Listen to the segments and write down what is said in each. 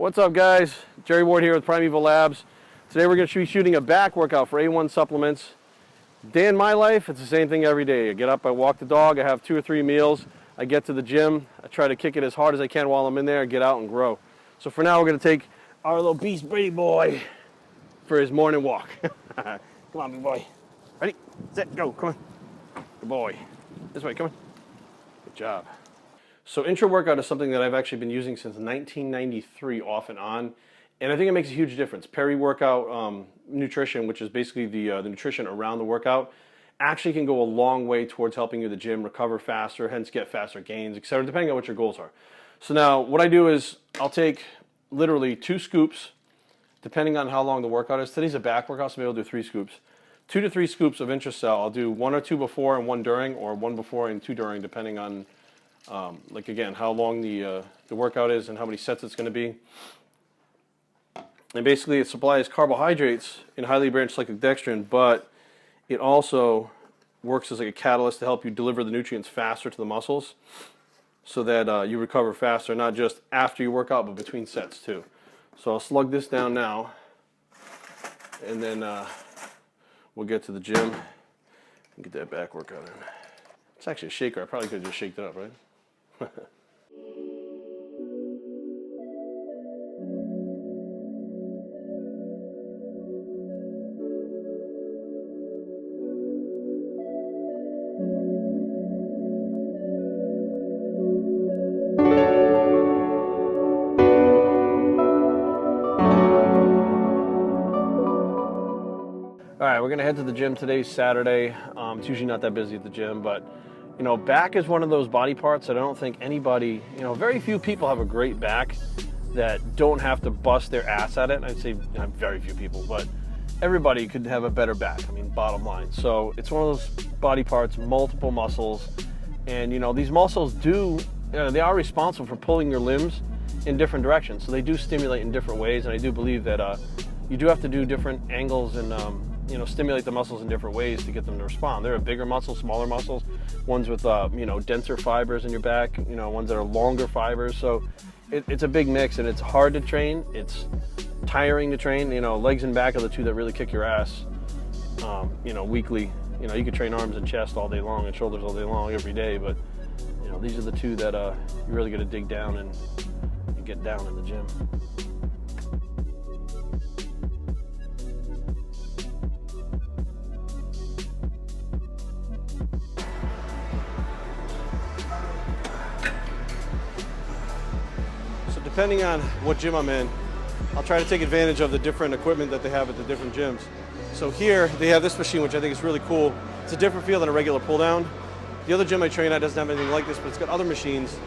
What's up, guys? Jerry Ward here with Primeval Labs. Today we're going to be shooting a back workout for A1 Supplements. Day in my life, it's the same thing every day. I get up, I walk the dog, I have 2 or 3 meals, I get to the gym, I try to kick it as hard as I can while I'm in there, get out and grow. So for now, we're going to take our little beast Brady boy for his morning walk. Come on, big boy. Ready, set, go, come on. Good boy. This way, come on. Good job. So intra-workout is something that I've actually been using since 1993 off and on, and I think it makes a huge difference. Peri-workout nutrition, which is basically the nutrition around the workout, actually can go a long way towards helping you at the gym recover faster, hence get faster gains, etc., depending on what your goals are. So now what I do is I'll take literally 2 scoops, depending on how long the workout is. Today's a back workout, so maybe I'll do 3 scoops. 2 to 3 scoops of Intracell. I'll do 1 or 2 before and 1 during, or 1 before and 2 during, depending on like again, how long the workout is and how many sets it's going to be. And basically it supplies carbohydrates in highly branched cyclic dextrin, but it also works as like a catalyst to help you deliver the nutrients faster to the muscles so that you recover faster, not just after you work out, but between sets too. So I'll slug this down now, and then we'll get to the gym and get that back workout in. It's actually a shaker. I probably could have just shaked it up, right? All right, we're gonna head to the gym today, Saturday. It's usually not that busy at the gym, but you know, back is one of those body parts that I don't think anybody, you know, very few people have a great back that don't have to bust their ass at it. I'd say very few people, but everybody could have a better back. I mean, bottom line. So it's one of those body parts, multiple muscles, and you know, these muscles they are responsible for pulling your limbs in different directions. So they do stimulate in different ways, and I do believe that you do have to do different angles and you know, stimulate the muscles in different ways to get them to respond. There are bigger muscles, smaller muscles, ones with you know, denser fibers in your back, you know, ones that are longer fibers. So it's a big mix, and it's hard to train. It's tiring to train. You know, legs and back are the 2 that really kick your ass. You know, weekly. You know, you could train arms and chest all day long and shoulders all day long every day, but you know, these are the 2 that you really got to dig down and get down in the gym. Depending on what gym I'm in, I'll try to take advantage of the different equipment that they have at the different gyms. So here, they have this machine, which I think is really cool. It's a different feel than a regular pull down. The other gym I train at doesn't have anything like this, but it's got other machines.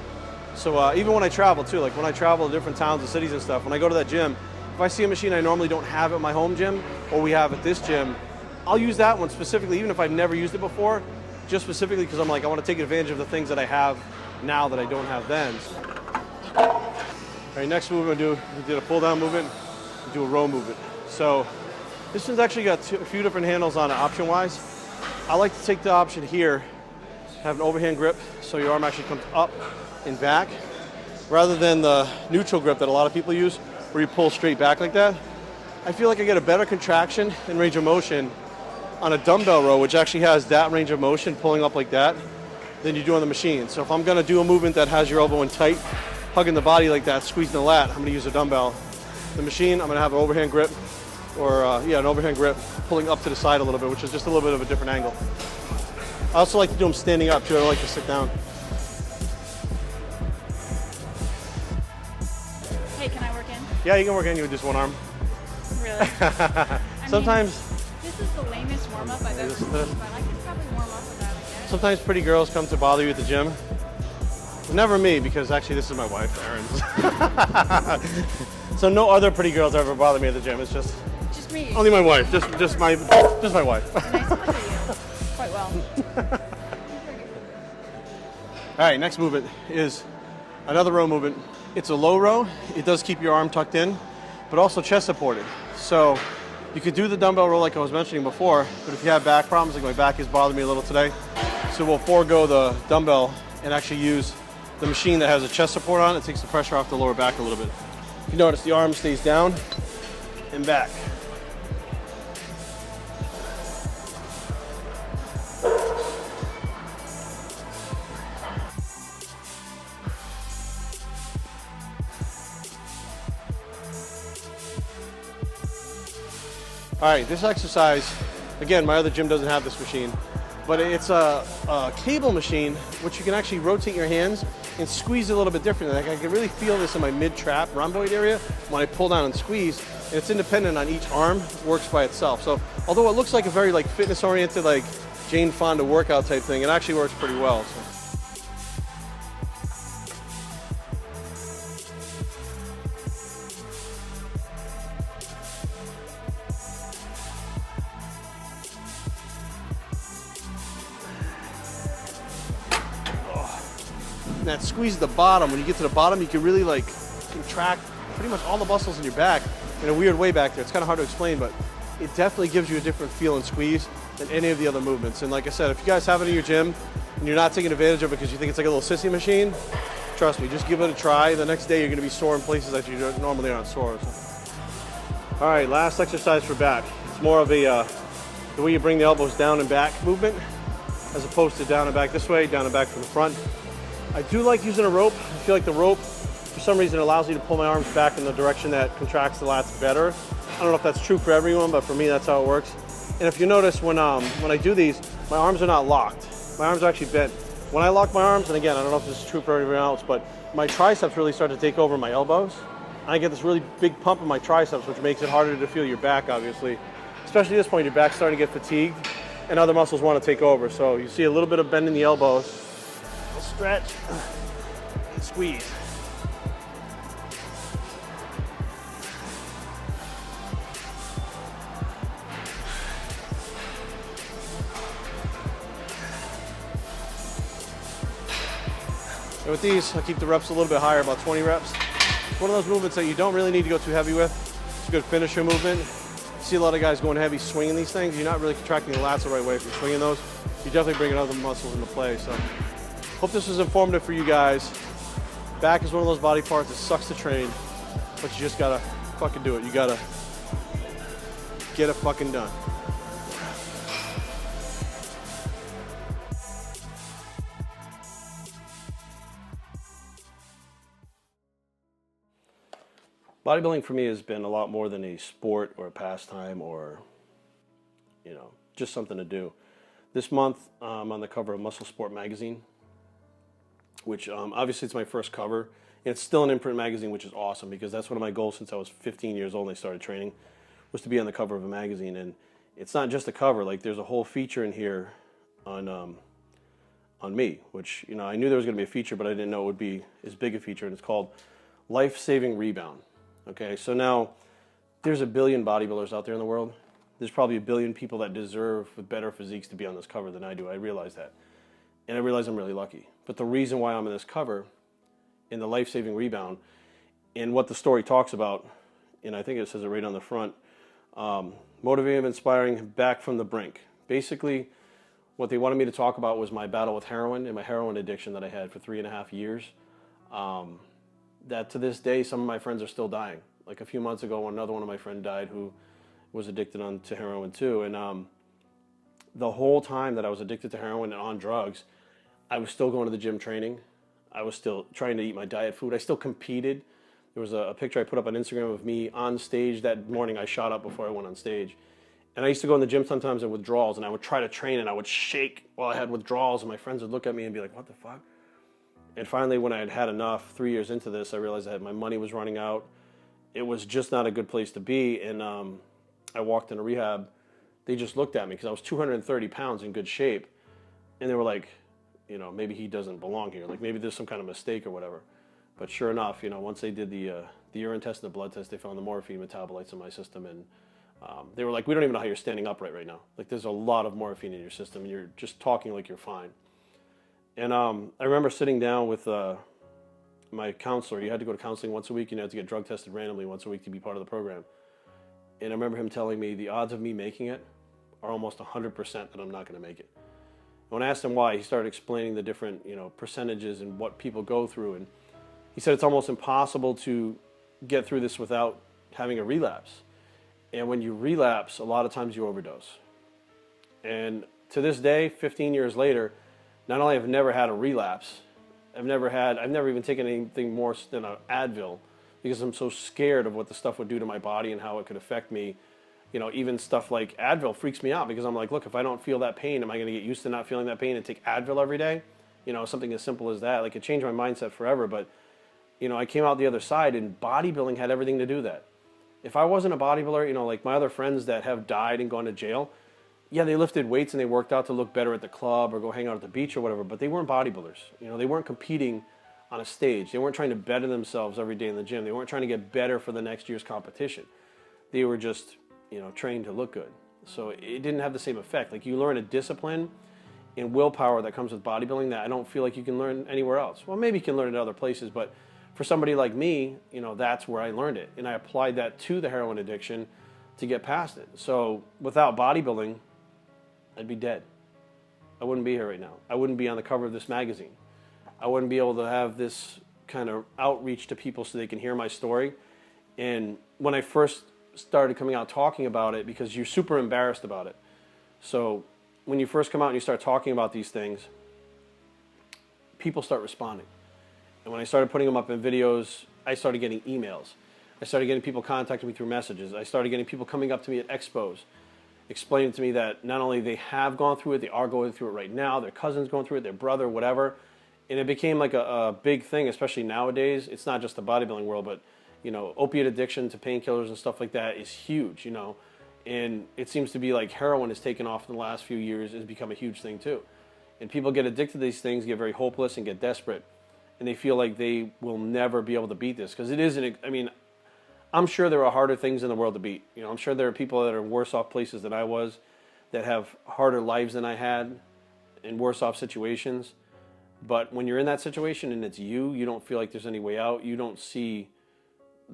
So even when I travel too, like when I travel to different towns and cities and stuff, when I go to that gym, if I see a machine I normally don't have at my home gym, or we have at this gym, I'll use that one specifically, even if I've never used it before, just specifically because I'm like, I want to take advantage of the things that I have now that I don't have then. All right, next move we did a pull down movement, we do a row movement. So this one's actually got a few different handles on it option wise. I like to take the option here, have an overhand grip so your arm actually comes up and back, rather than the neutral grip that a lot of people use where you pull straight back like that. I feel like I get a better contraction and range of motion on a dumbbell row, which actually has that range of motion pulling up like that, than you do on the machine. So if I'm gonna do a movement that has your elbow in tight, hugging the body like that, squeezing the lat, I'm going to use a dumbbell. The machine, I'm going to have an overhand grip, or an overhand grip pulling up to the side a little bit, which is just a little bit of a different angle. I also like to do them standing up too. I don't like to sit down. Hey, can I work in? Yeah, you can work in with just one arm. Really? Sometimes. This is the lamest warm-up I've ever seen, but I could probably warm up with that, I guess. Sometimes pretty girls come to bother you at the gym. Never me, because actually this is my wife, Erin. So no other pretty girls ever bother me at the gym. It's just me. Only my wife. Just my wife. Nice to meet you. Quite well. All right, next movement is another row movement. It's a low row. It does keep your arm tucked in, but also chest supported. So you could do the dumbbell row like I was mentioning before, but if you have back problems, like my back is bothering me a little today, so we'll forego the dumbbell and actually use the machine that has a chest support on it. Takes the pressure off the lower back a little bit. If you notice, the arm stays down and back. All right, this exercise, again, my other gym doesn't have this machine, but it's a cable machine, which you can actually rotate your hands and squeeze a little bit differently. Like I can really feel this in my mid-trap rhomboid area when I pull down and squeeze, and it's independent on each arm, works by itself. So although it looks like a very like fitness-oriented, like Jane Fonda workout type thing, it actually works pretty well. So. And that squeeze at the bottom, when you get to the bottom, you can really like contract pretty much all the muscles in your back in a weird way back there. It's kind of hard to explain, but it definitely gives you a different feel and squeeze than any of the other movements. And like I said, if you guys have it in your gym and you're not taking advantage of it because you think it's like a little sissy machine, trust me, just give it a try. The next day you're gonna be sore in places that you normally aren't sore. So. All right, last exercise for back. It's more of a, the way you bring the elbows down and back movement, as opposed to down and back this way, down and back from the front. I do like using a rope. I feel like the rope, for some reason, allows you to pull my arms back in the direction that contracts the lats better. I don't know if that's true for everyone, but for me, that's how it works. And if you notice, when I do these, my arms are not locked. My arms are actually bent. When I lock my arms, and again, I don't know if this is true for everyone else, but my triceps really start to take over my elbows. And I get this really big pump in my triceps, which makes it harder to feel your back, obviously. Especially at this point, your back's starting to get fatigued, and other muscles want to take over. So you see a little bit of bend in the elbows. Stretch and squeeze. And with these, I'll keep the reps a little bit higher, about 20 reps. It's one of those movements that you don't really need to go too heavy with. It's a good finisher movement. You see a lot of guys going heavy swinging these things. You're not really contracting the lats the right way if you're swinging those. You're definitely bringing other muscles into play. So. Hope this was informative for you guys. Back is one of those body parts that sucks to train, but you just gotta fucking do it. You gotta get it fucking done. Bodybuilding for me has been a lot more than a sport or a pastime or, you know, just something to do. This month, I'm on the cover of Muscle Sport magazine, which obviously it's my first cover. And it's still an imprint magazine, which is awesome because that's one of my goals since I was 15 years old and I started training, was to be on the cover of a magazine. And it's not just a cover, like there's a whole feature in here on me, which, you know, I knew there was gonna be a feature, but I didn't know it would be as big a feature, and it's called Life-Saving Rebound. Okay, so now there's a billion bodybuilders out there in the world. There's probably a billion people that deserve with better physiques to be on this cover than I do. I realize that. And I realize I'm really lucky. But the reason why I'm on this cover in the Life-Saving Rebound and what the story talks about, and I think it says it right on the front, motivating, inspiring, back from the brink. Basically, what they wanted me to talk about was my battle with heroin and my heroin addiction that I had for 3.5 years. That to this day, some of my friends are still dying. Like a few months ago, another one of my friends died who was addicted to heroin too. And the whole time that I was addicted to heroin and on drugs, I was still going to the gym training. I was still trying to eat my diet food. I still competed. There was a picture I put up on Instagram of me on stage that morning. I shot up before I went on stage. And I used to go in the gym sometimes in withdrawals, and I would try to train, and I would shake while I had withdrawals, and my friends would look at me and be like, what the fuck? And finally, when I had had enough, 3 years into this, I realized that my money was running out. It was just not a good place to be, and I walked into rehab. They just looked at me because I was 230 pounds in good shape, and they were like, you know, maybe he doesn't belong here. Like maybe there's some kind of mistake or whatever. But sure enough, you know, once they did the urine test and the blood test, they found the morphine metabolites in my system, and they were like, we don't even know how you're standing upright right now. Like there's a lot of morphine in your system, and you're just talking like you're fine. And I remember sitting down with my counselor. You had to go to counseling once a week, and you had to get drug tested randomly once a week to be part of the program. And I remember him telling me the odds of me making it are almost 100% that I'm not going to make it. When I asked him why, he started explaining the different, you know, percentages and what people go through. And he said it's almost impossible to get through this without having a relapse. And when you relapse, a lot of times you overdose. And to this day, 15 years later, not only have I never had a relapse, I've never even taken anything more than an Advil because I'm so scared of what the stuff would do to my body and how it could affect me. You know, even stuff like Advil freaks me out because I'm like, look, if I don't feel that pain, am I going to get used to not feeling that pain and take Advil every day? You know, something as simple as that. Like, it changed my mindset forever. But, you know, I came out the other side, and bodybuilding had everything to do that. If I wasn't a bodybuilder, you know, like my other friends that have died and gone to jail, yeah, they lifted weights and they worked out to look better at the club or go hang out at the beach or whatever, but they weren't bodybuilders. You know, they weren't competing on a stage. They weren't trying to better themselves every day in the gym. They weren't trying to get better for the next year's competition. They were just, you know, trained to look good. So it didn't have the same effect. Like, you learn a discipline and willpower that comes with bodybuilding that I don't feel like you can learn anywhere else. Well, maybe you can learn it in other places, but for somebody like me, you know, that's where I learned it. And I applied that to the heroin addiction to get past it. So without bodybuilding, I'd be dead. I wouldn't be here right now. I wouldn't be on the cover of this magazine. I wouldn't be able to have this kind of outreach to people so they can hear my story. And when I first started coming out talking about it, because you're super embarrassed about it. So when you first come out and you start talking about these things, people start responding. And when I started putting them up in videos, I started getting emails. I started getting people contacting me through messages. I started getting people coming up to me at expos, explaining to me that not only they have gone through it, they are going through it right now, their cousin's going through it, their brother, whatever. And it became like a big thing, especially nowadays. It's not just the bodybuilding world, but, you know, opiate addiction to painkillers and stuff like that is huge, you know. And it seems to be like heroin has taken off in the last few years. It's become a huge thing too. And people get addicted to these things, get very hopeless and get desperate. And they feel like they will never be able to beat this. Because it isn't, I mean, I'm sure there are harder things in the world to beat. You know, I'm sure there are people that are in worse off places than I was, that have harder lives than I had, in worse off situations. But when you're in that situation and it's you don't feel like there's any way out. You don't see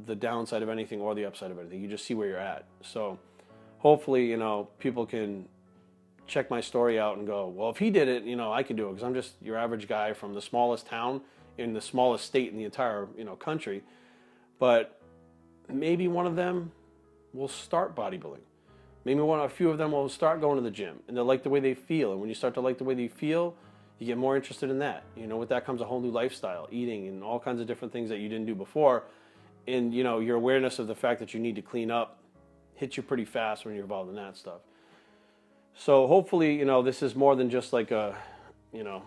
the downside of anything or the upside of anything. You just see where you're at. So hopefully, you know, people can check my story out and go, well, if he did it, you know, I can do it, because I'm just your average guy from the smallest town in the smallest state in the entire, you know, country. But maybe one of them will start bodybuilding. Maybe a few of them will start going to the gym, and they'll like the way they feel. And when you start to like the way they feel, you get more interested in that. You know, with that comes a whole new lifestyle, eating and all kinds of different things that you didn't do before. And, you know, your awareness of the fact that you need to clean up hits you pretty fast when you're involved in that stuff. So hopefully, you know, this is more than just like a, you know,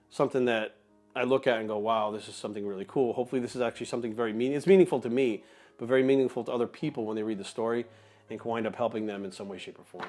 something that I look at and go, wow, this is something really cool. Hopefully this is actually something very it's meaningful to me, but very meaningful to other people when they read the story, and can wind up helping them in some way, shape, or form.